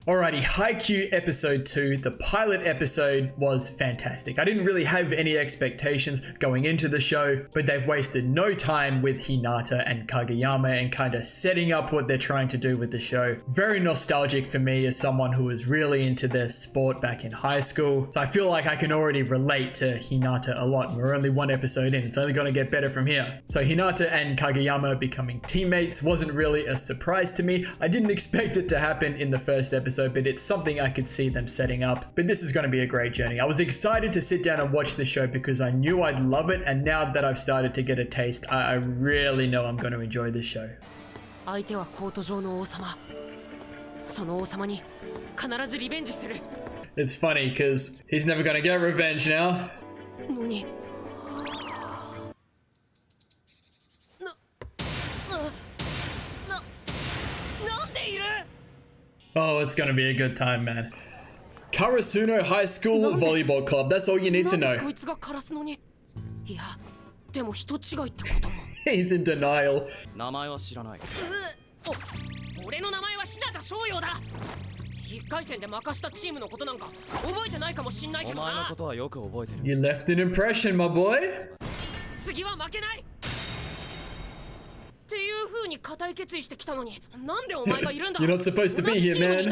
Alrighty, Haikyu episode 2, the pilot episode was fantastic. I didn't really have any expectations going into the show, but they've wasted no time with Hinata and Kageyama and kind of setting up what they're trying to do with the show. Very nostalgic for me as someone who was really into this sport back in high school. So I feel like I can already relate to Hinata a lot. We're only one episode in, it's only going to get better from here. So Hinata and Kageyama becoming teammates wasn't really a surprise to me. I didn't expect it to happen in the first episode, but it's something I could see them setting up. But this is going to be a great journey. I was excited to sit down and watch the show because I knew I'd love it, and now that I've started to get a taste, I really know I'm going to enjoy this show. It's funny because he's never going to get revenge now. Oh, it's gonna be a good time, man. Karasuno High School Volleyball Club. That's all you need to know. He's in denial. You left an impression, my boy. You're not supposed to be here, man.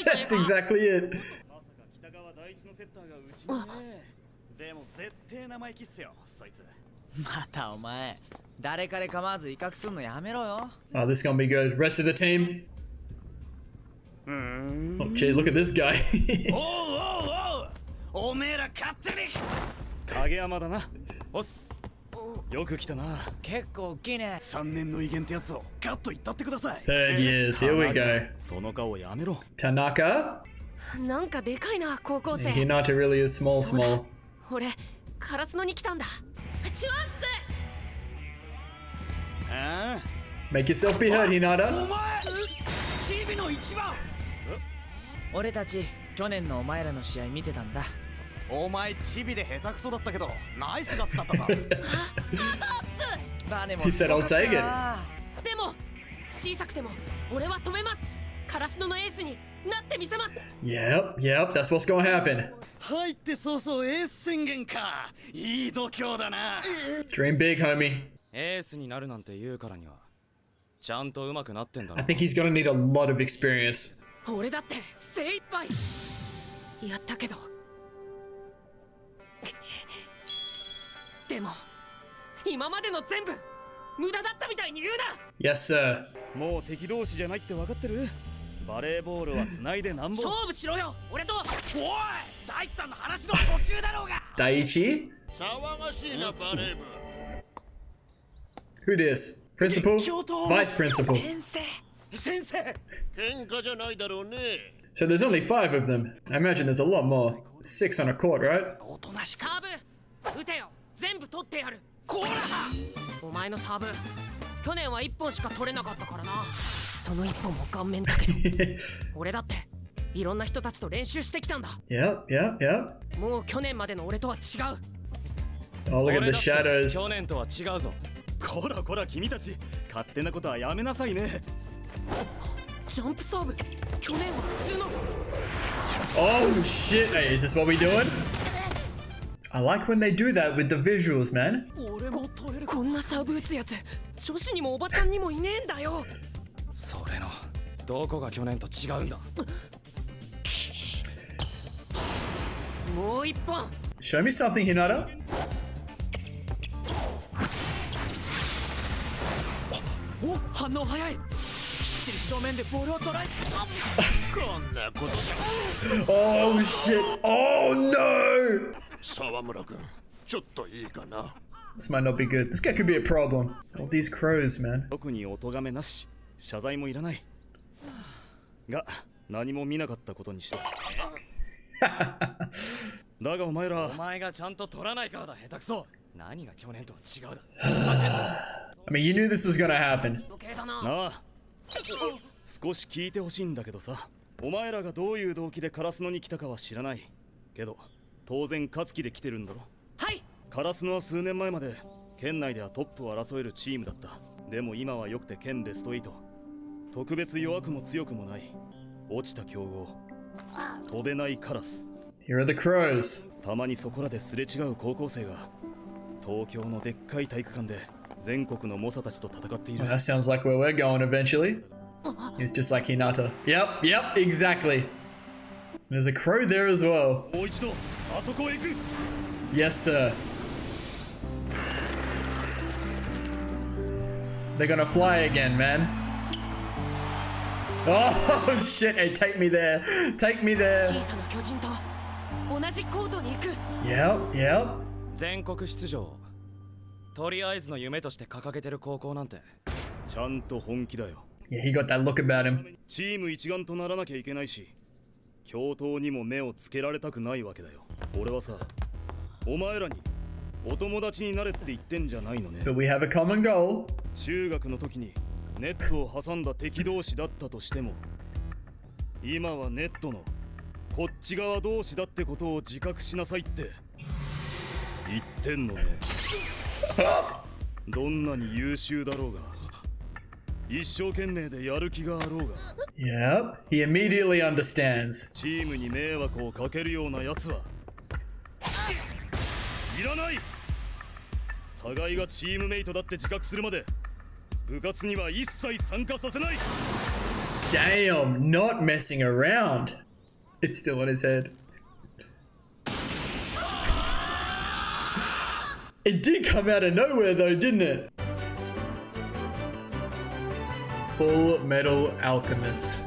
That's exactly it. Oh, this is gonna be good. Rest of the team. Oh, gee, look at this guy. Third years, here we go. Tanaka? Hinata really is small. Make yourself be heard, Hinata. He said I'll take it. Yep, that's what's gonna happen. Dream big, homie. I think he's gonna need a lot of experience. Yes, sir. Daiichi? Who this? Principal? Vice principal. So there's only 5 of them. I imagine there's a lot more. 6 on a court, right? Yep. Oh, look at the shadows. Oh shit, hey, is this what we doing? I like when they do that with the visuals, man. Show me something, Hinata. Oh shit! Oh no! This might not be good. This guy could be a problem. All these crows, man. I mean, you knew this was gonna happen. 落ちた強豪、飛べないカラス。 Here are the crows. たまにそこらですれ違う高校生が東京のでっかい体育館で全国の猛者たちと戦っている。 Well, that sounds like where we're going eventually. He's just like Hinata. Yep, exactly. There's a crow there as well. もう一度あそこへ行く。 Yes, sir. They're gonna fly again, man. Oh shit! Hey, take me there. Take me there. Yep. 全国出場。とりあえずの夢として掲げてる高校なんて。ちゃんと本気だよ。 Yeah, he got that look about him. チーム一丸とならなきゃいけないし、教頭にも目をつけられたくないわけだよ。俺はさ、お前らにお友達になれって言ってんじゃないのね。 But we have a common goal. 中学の時にネットを挟んだ敵同士だったとしても、今はネットのこっち側同士だってことを自覚しなさいって言ってんのね。どんなに優秀だろうが、一生懸命でやる気があろうが、 Yep. He immediately understands. チームに迷惑をかけるようなやつはいらない。互いがチームメイトだって自覚するまで部活には一切参加させない。 Damn, not messing around. It's still on his head. It did come out of nowhere though, didn't it? Full Metal Alchemist.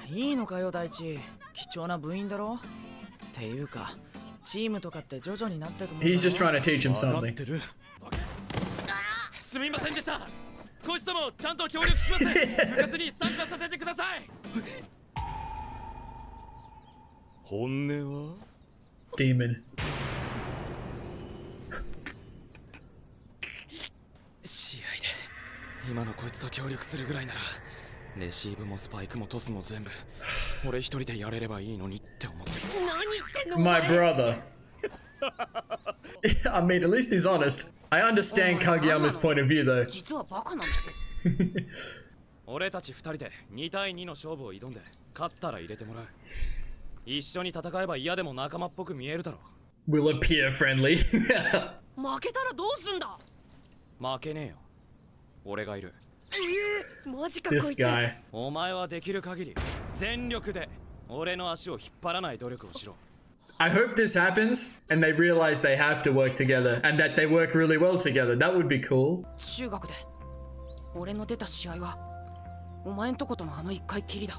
いいのかよ大地、貴重な部員だろ。っていうかチームとかって徐々になってくもんだろ。 He's just trying to teach him 分かっ something. てる。すみませんでした。こいつともちゃんと協力します。部活に参加させてください。本音は Demon. 試合で今のこいつと協力するぐらいなら、レシーブもスパイクもトスも全部俺一人でやれればいいのにって思ってます。何言ってんの My brother. I mean, at least he's honest. I understand Kageyama's point of view though. 実はバカなんだ。俺たち2人で2対2の勝負を挑んで勝ったら入れてもらう。一緒に戦えば嫌でも仲間っぽく見えるだろ。 Will appear friendly. 負けたらどうすんだ。負けねえよ、俺がいる。マジかこい This つ。 guy. お前はできる限り全力で俺の足を引っ張らない努力をしろ。 I hope this happens and they realize they have to work together and that they work really well together. That would be cool. 中学で俺の出た試合はお前んとことのあの一回きりだ。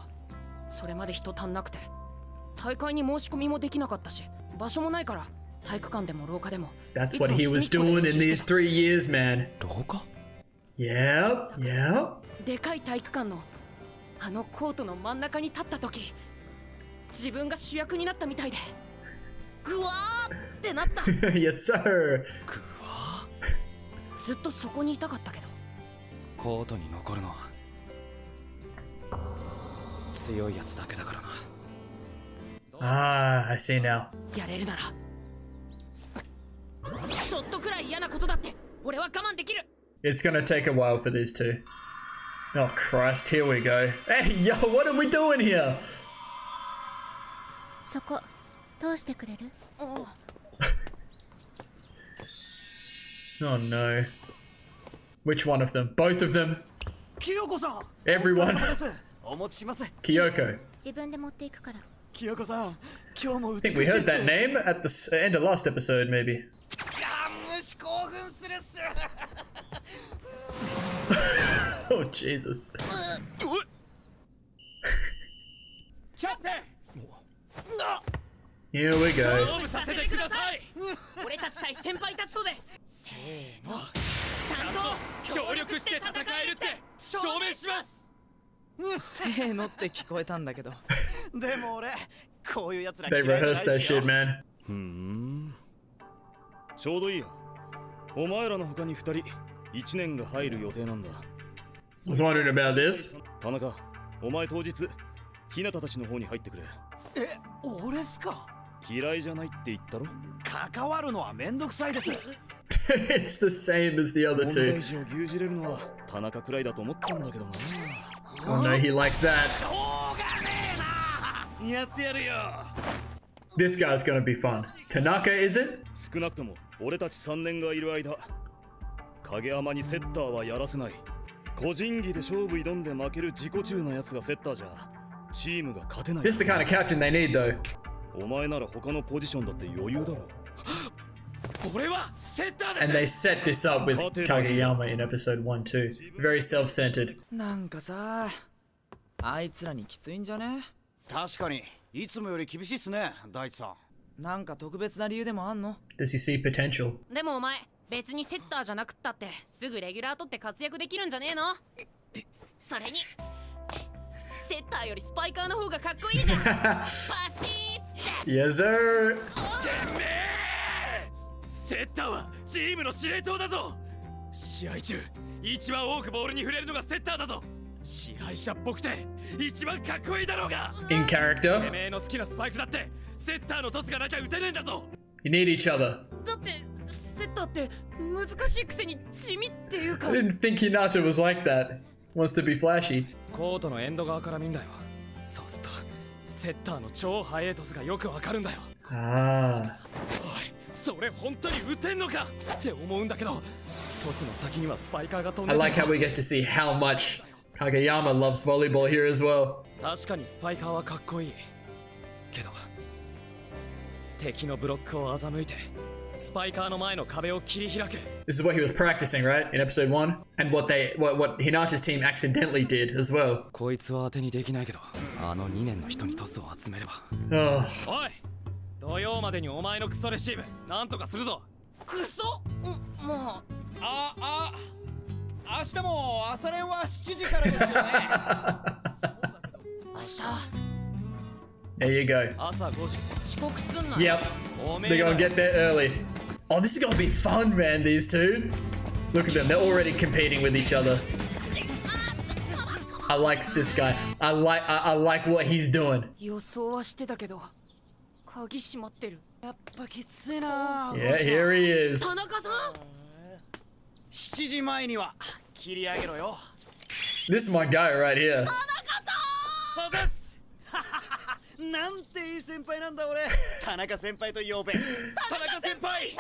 それまで人足んなくて大会に申し込みもできなかったし、場所もないから体育館でも廊下でも。 That's what he was doing in these 3 years, man. 廊下？ Yep. でかい体育館のあのコートの真ん中に立った時、自分が主役になったみたいでグワーってなった。 Yes, sir. ずっとそこにいたかったけど。コートに残るのは強いやつだけだからな。 Ah, I see now. やれるならちょっとくらい嫌なことだって俺は我慢できる。 It's gonna take a while for these two. Oh Christ, here we go. Hey, yo, what are we doing here? そこ通してくれる？ Oh no. Which one of them? Both of them? 清子さん。 Everyone? お持ちします。 Kyoko. 自分で持っていくから。清子さん、今日も I 美しい think we っす。 heard that name at the end of last episode, maybe. 虫興奮するっす。 Oh, Jesus. キャプテン、 Here we go. 勝負させてください。俺たち対先輩たちとでせーの、ちゃんと協力して戦えるって証明します。せーのって聞こえたんだけど。でも俺、こういうやつら They 嫌いじゃない rehearsed that っすよ shit, man. ちょうどいいや。お前らの他に2人1年が入る予定なんだ。 I was wondering about this. 田中、お前当日日向たちの方に入ってくれ。え、俺っすか。嫌いじゃないって言ったろ。関わるのはめんどくさいです。 It's the same as the other 問 two. 題児を牛耳れるのは田中くらいだと思ったんだけどな。 Oh no, he likes that. しょうがやってやるよ。 This guy's gonna be fun. Tanaka, is it? 少なくとも俺たち3年がいる間、影山にセッターはやらせない。個人技で勝負挑んで負ける自己中なやつがセッターじゃチームが勝てない。 This is the kind of captain they need, though. お前なら他のポジションだって余裕だろ。俺はセッター And で they す set this up with Kageyama in episode 1 too. Very self-centered. なんかさ、あいつらにきついんじゃね？確かにいつもより厳しいっすね、大地さん。なんか特別な理由でもあんの？ Does he see potential? でもお前別にセッターじゃなくったってすぐレギュラー取って活躍できるんじゃねえの？それにセッターよりスパイカーの方がかっこいいじゃん。パシーッつって。 Yes, sir. てめえセッターはチームの司令塔だぞ。試合中一番多くボールに触れるのがセッターだぞ。支配者っぽくて一番かっこいいだろうが。 In て character. めえの好きなスパイクだってセッターのトスがなきゃ打てねえんだぞ。 You need each other. だってセッターって難しいくせに地味っていうか。 I didn't think Hinata was like that. Wants to be flashy. コートのエンド側から見んだよ。そうするとセッターの超ハイエートスがよくわかるんだよ。 Ah. おい、それ本当に打てんのかって思うんだけど、トスの先にはスパイカーが飛ん I で like how we get to see how much Kageyama loves volleyball here as well. 確かにスパイカーはかっこいいけど、敵のブロックを欺いてスパイカーの前の壁を切り開く。 This is what he was practicing, right? In episode 1? And what Hinata's team accidentally did as well. こいつは当てにできないけど、あの2年の人にトスを集めれば。 Oh. おい、土曜までにお前のクソレシーブなんとかするぞ。クソ。まあ明日も朝練は7時からですよね。明日 There you go. 朝5時。遅刻すんな。 Yep. おめ They're え gonna ら get there early. Oh, this is gonna be fun, man, these two. Look at them. They're already competing with each other. I like this guy. I like what he's doing. 予想はしてたけど鍵閉まってる。やっぱきついな。 Yeah, here he is. 田中さん。 7時前には切り上げろよ。 This is my guy right here. なんていい先輩なんだ俺。田中先輩と呼べ。田中先輩。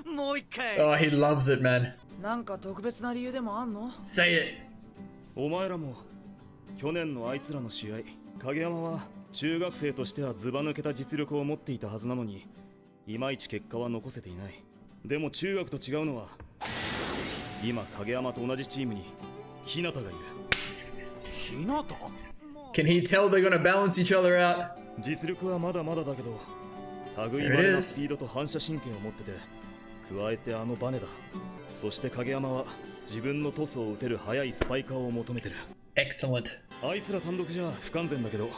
もう一回。 Oh, he loves it, man. なんか特別な理由でもあんの？ Say it. お前らも去年のあいつらの試合、影山は中学生としてはずば抜けた実力を持っていたはずなのに、いまいち結果は残せていない。でも中学と違うのは、今影山と同じチームに日向がいる。日向？ Can he tell they're gonna balance each other out? 実力はまだまだだけど、類い There ま it れな is. スピードと反射神経を持ってて、加えてあのバネだ。そして影山は自分のトスを打てる速いスパイカーを求めてる。 Excellent. あいつら単独じゃ不完全だけど、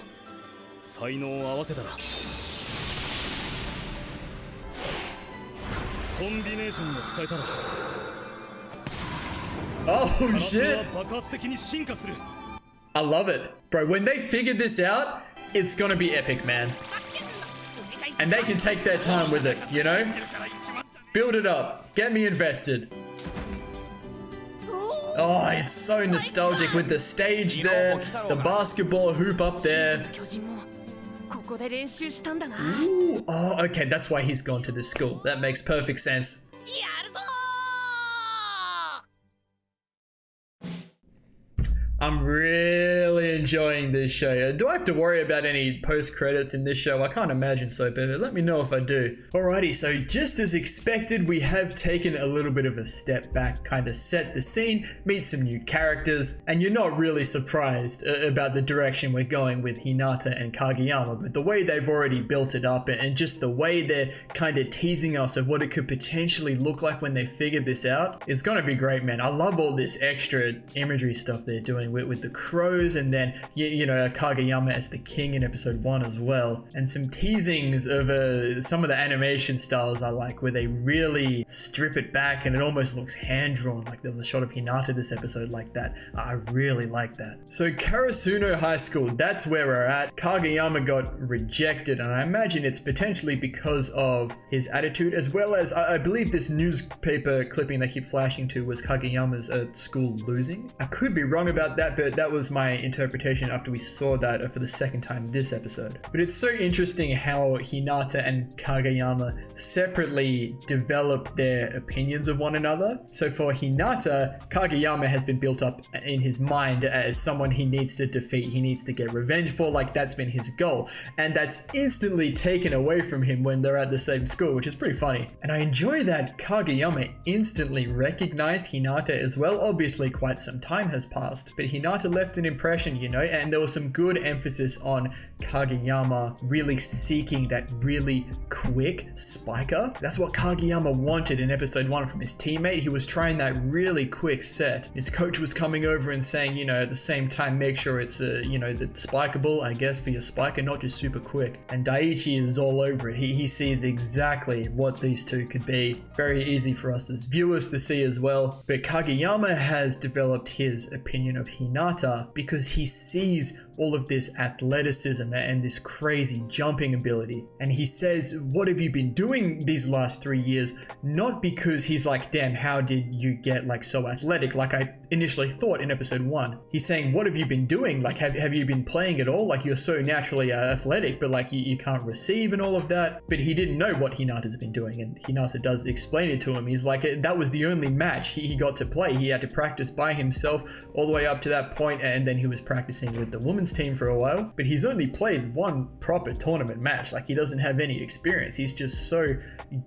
才能を合わせたらコンビネーションが使えたら Oh ガラスは shit. 爆発的に進化する。 I love it. Bro, when they figure this out, it's gonna be epic, man. And they can take their time with it, you know? Build it up. Get me invested. Oh, it's so nostalgic with the stage there, the basketball hoop up there. 巨人もここで練習したんだな。 Ooh, oh, okay, that's why he's gone to this school. That makes perfect sense. やるぞー。 I'm really enjoying this show. Do I have to worry about any post-credits in this show? I can't imagine so, but let me know if I do. Alrighty, so just as expected, we have taken a little bit of a step back, kind of set the scene, meet some new characters, and you're not really surprised about the direction we're going with Hinata and Kageyama, but the way they've already built it up and just the way they're kind of teasing us of what it could potentially look like when they figured this out, it's gonna be great, man. I love all this extra imagery stuff they're doing with the crows, and then you know, Kageyama as the king in episode 1 as well, and some teasings of some of the animation styles I like, where they really strip it back and it almost looks hand-drawn. Like there was a shot of Hinata this episode like that. I really like that. So Karasuno High School, that's where we're at. Kageyama got rejected, and I imagine it's potentially because of his attitude, as well as I believe this newspaper clipping they keep flashing to was Kageyama's school losing. I could be wrong about that, that, but that was my interpretation after we saw that for the second time this episode. But it's so interesting how Hinata and Kageyama separately developed their opinions of one another. So for Hinata, Kageyama has been built up in his mind as someone he needs to defeat, he needs to get revenge for, like that's been his goal. And that's instantly taken away from him when they're at the same school, which is pretty funny. And I enjoy that Kageyama instantly recognized Hinata as well. Obviously quite some time has passed, but Hinata left an impression, you know, and there was some good emphasis on Kageyama really seeking that really quick spiker. That's what Kageyama wanted in episode 1 from his teammate. He was trying that really quick set. His coach was coming over and saying, you know, at the same time, make sure it's, you know, the spikeable, I guess, for your spiker, not just super quick. And Daiichi is all over it. He sees exactly what these two could be. Very easy for us as viewers to see as well. But Kageyama has developed his opinion of Hinata because he sees all of this athleticism and this crazy jumping ability. And he says, what have you been doing these last 3 years? Not because he's like, damn, how did you get like so athletic? Like I initially thought in episode 1. He's saying, what have you been doing? Like, have you been playing at all? Like you're so naturally athletic, but like you can't receive and all of that. But he didn't know what Hinata's been doing. And Hinata does explain it to him. He's like, that was the only match he got to play. He had to practice by himself all the way up to that point, and then he was practicing with the women's team for a while, but he's only played one proper tournament match. Like he doesn't have any experience. He's just so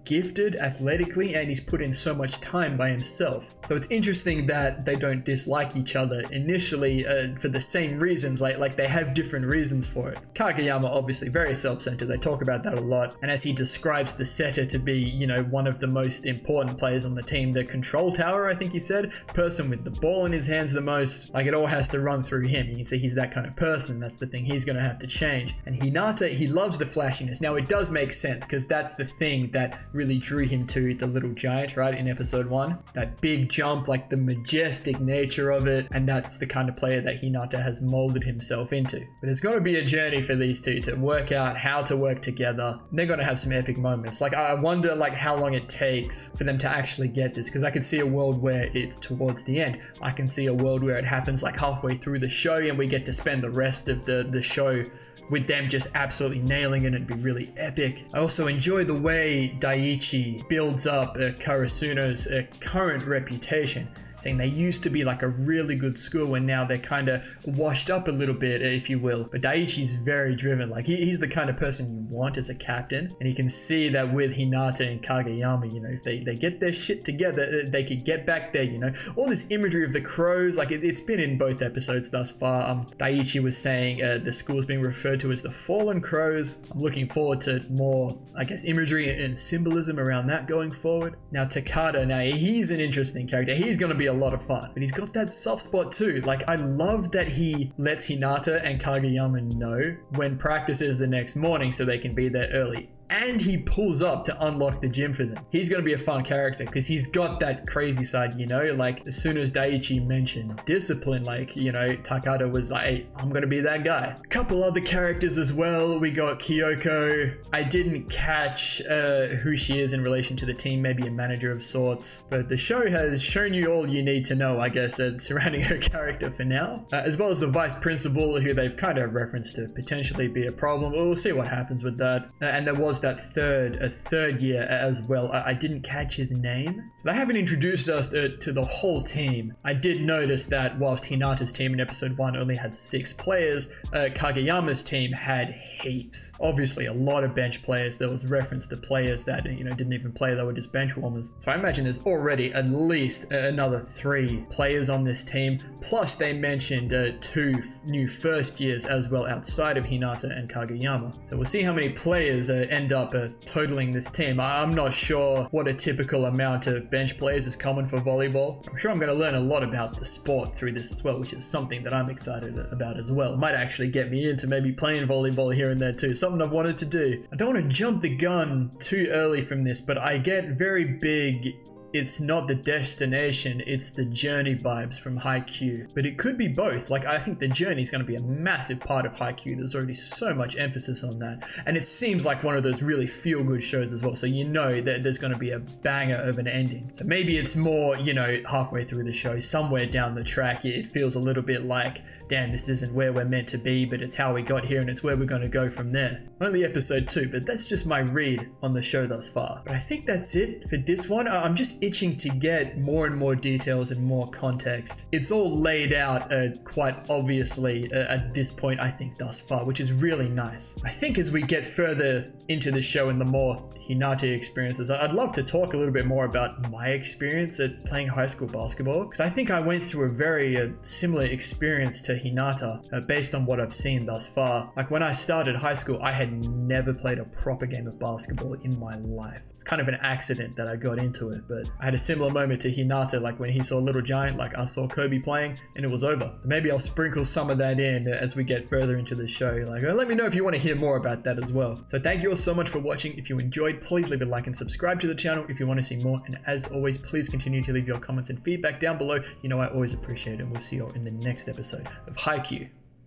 gifted athletically, and he's put in so much time by himself. So it's interesting that they don't dislike each other initially for the same reasons. Like they have different reasons for it. Kageyama obviously very self-centered. They talk about that a lot. And as he describes the setter to be, you know, one of the most important players on the team, the control tower, I think he said, person with the ball in his hands the most. Like it all has to run through him. You can see he's that kind of person. That's the thing he's going to have to change. And Hinata, he loves the flashiness. Now it does make sense because that's the thing that really drew him to the little giant, right, in episode 1. That big jump, like the majestic nature of it. And that's the kind of player that Hinata has molded himself into. But it's going to be a journey for these two to work out how to work together. They're going to have some epic moments. Like I wonder like how long it takes for them to actually get this, because I could see a world where it's towards the end. I can see a world where it happens like halfway through the show and we get to spend the rest of the show with them just absolutely nailing it. It'd be really epic. I also enjoy the way Daiichi builds up Karasuno's current reputation, saying they used to be like a really good school and now they're kind of washed up a little bit, if you will. But Daiichi's very driven. Like he's the kind of person you want as a captain, and you can see that with Hinata and Kageyama, you know, if they get their shit together, they could get back there, you know. All this imagery of the crows, like it's been in both episodes thus far. Daiichi was saying the school's being referred to as the Fallen Crows. I'm looking forward to more, I guess, imagery and symbolism around that going forward. Now Takada, now he's an interesting character. He's going to be a lot of fun, but he's got that soft spot too. Like I love that he lets Hinata and Kageyama know when practice is the next morning so they can be there early. And he pulls up to unlock the gym for them. He's going to be a fun character because he's got that crazy side, you know, like as soon as Daiichi mentioned discipline, like, you know, Takada was like, hey, I'm going to be that guy. A couple other characters as well. We got Kyoko. I didn't catch who she is in relation to the team, maybe a manager of sorts, but the show has shown you all you need to know, I guess, surrounding her character for now, as well as the vice principal, who they've kind of referenced to potentially be a problem. We'll see what happens with that. And there was that third year as well. I didn't catch his name. So they haven't introduced us to the whole team. I did notice that whilst Hinata's team in episode 1 only had 6 players, Kageyama's team had heaps. Obviously a lot of bench players. There was reference to players that, you know, didn't even play, they were just bench warmers. So I imagine there's already at least another 3 players on this team. Plus they mentioned 2 new first years as well outside of Hinata and Kageyama. So we'll see how many players end up totaling this team. I'm not sure what a typical amount of bench players is common for volleyball. I'm sure I'm going to learn a lot about the sport through this as well, which is something that I'm excited about as well. It might actually get me into maybe playing volleyball here and there too, something I've wanted to do. I don't want to jump the gun too early from this, but I get very big it's not the destination, it's the journey vibes from Haikyu. But it could be both. Like, I think the journey is going to be a massive part of Haikyu. There's already so much emphasis on that. And it seems like one of those really feel-good shows as well. So you know that there's going to be a banger of an ending. So maybe it's more, you know, halfway through the show, somewhere down the track, it feels a little bit like, damn, this isn't where we're meant to be, but it's how we got here and it's where we're going to go from there. Only episode 2, but that's just my read on the show thus far. But I think that's it for this one. I'm just itching to get more and more details and more context. It's all laid out quite obviously at this point, I think, thus far, which is really nice. I think as we get further into the show and the more Hinata experiences, I'd love to talk a little bit more about my experience at playing high school basketball, because I think I went through a very similar experience to Hinata based on what I've seen thus far. Like when I started high school, I had never played a proper game of basketball in my life. It's kind of an accident that I got into it, but I had a similar moment to Hinata, like when he saw Little Giant, like I saw Kobe playing and it was over. Maybe I'll sprinkle some of that in as we get further into the show. Like, let me know if you want to hear more about that as well. So thank you all so much for watching. If you enjoyed, please leave a like and subscribe to the channel if you want to see more. And as always, please continue to leave your comments and feedback down below. You know I always appreciate it. And we'll see you all in the next episode of Haikyu.